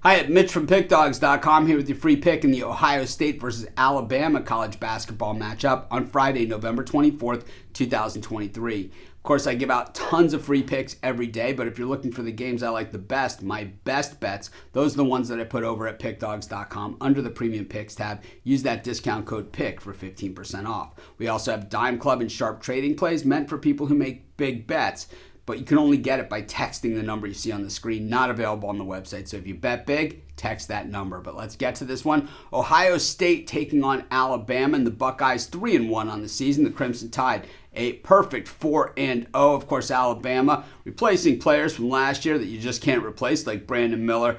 Hi, Mitch from Pickdawgz.com here with your free pick in the Ohio State versus Alabama college basketball matchup on Friday, November 24th, 2023. Of course, I give out tons of free picks every day, but if you're looking for the games I like the best, my best bets, those are the ones that I put over at Pickdawgz.com under the Premium Picks tab. Use that discount code PICK for 15% off. We also have Dime Club and Sharp Trading Plays meant for people who make big bets, but you can only get it by texting the number you see on the screen, not available on the website. So if you bet big, text that number. But let's get to this one. Ohio State taking on Alabama, and the Buckeyes 3-1 on the season. The Crimson Tide, a perfect 4-0. Of course, Alabama replacing players from last year that you just can't replace, like Brandon Miller,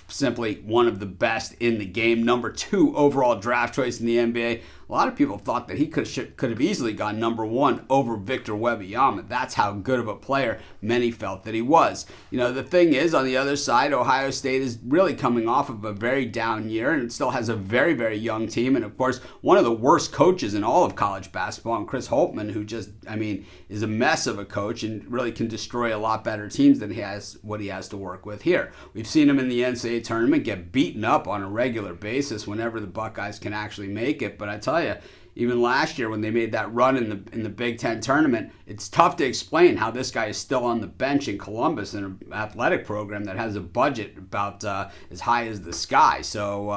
simply one of the best in the game. Number 2 overall draft choice in the NBA. A lot of people thought that he could have easily gone number 1 over Victor Wembanyama. That's how good of a player many felt that he was. The thing is, on the other side, Ohio State is really coming off of a very down year, and it still has a very, very young team. And of course, one of the worst coaches in all of college basketball, and Chris Holtmann, who is a mess of a coach and really can destroy a lot better teams than he has to work with here. We've seen him in the NCAA tournament get beaten up on a regular basis whenever the Buckeyes can actually make it. But I tell you, even last year when they made that run in the Big Ten tournament, it's tough to explain how this guy is still on the bench in Columbus in an athletic program that has a budget about as high as the sky. So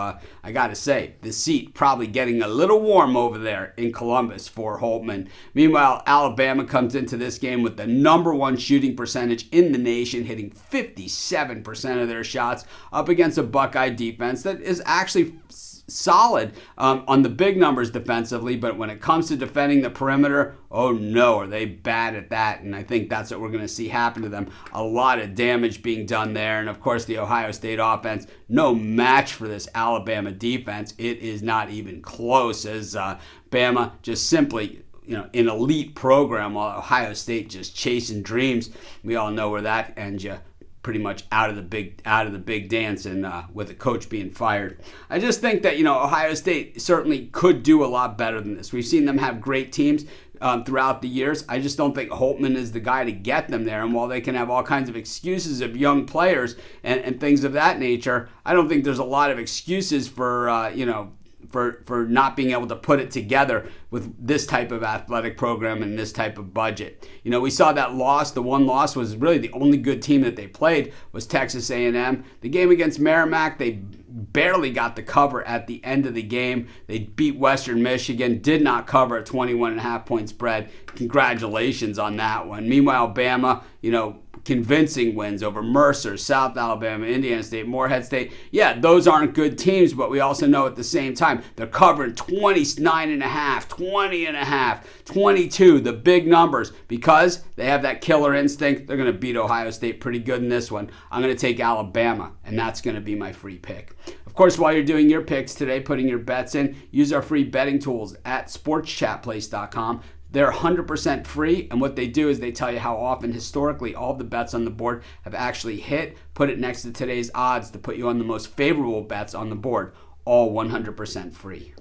I got to say, the seat probably getting a little warm over there in Columbus for Holtmann. Meanwhile, Alabama comes into this game with the number 1 shooting percentage in the nation, hitting 57% of their shots up against a Buckeye defense that is actually solid on the big numbers defensively, but when it comes to defending the perimeter, oh no, are they bad at that. And I think that's what we're going to see happen to them. A lot of damage being done there. And of course, the Ohio State offense, no match for this Alabama defense. It is not even close, as Bama just simply an elite program, while Ohio State just chasing dreams. We all know where that ends you. Pretty much out of the big dance, and with the coach being fired. I just think that Ohio State certainly could do a lot better than this. We've seen them have great teams throughout the years. I just don't think Holtmann is the guy to get them there. And while they can have all kinds of excuses of young players and things of that nature, I don't think there's a lot of excuses for for not being able to put it together with this type of athletic program and this type of budget. We saw that loss. The one loss was really the only good team that they played was Texas A&M. The game against Merrimack, they barely got the cover at the end of the game. They beat Western Michigan, did not cover a 21.5 point spread. Congratulations on that one. Meanwhile, Bama, convincing wins over Mercer, South Alabama, Indiana State, Morehead State. Yeah, those aren't good teams, but we also know at the same time they're covering 29.5, 20.5, 22, the big numbers, because they have that killer instinct. They're going to beat Ohio State pretty good in this one. I'm going to take Alabama, and that's going to be my free pick. Of course, while you're doing your picks today, putting your bets in, use our free betting tools at sportschatplace.com. They're 100% free, and what they do is they tell you how often historically all the bets on the board have actually hit. Put it next to today's odds to put you on the most favorable bets on the board, all 100% free.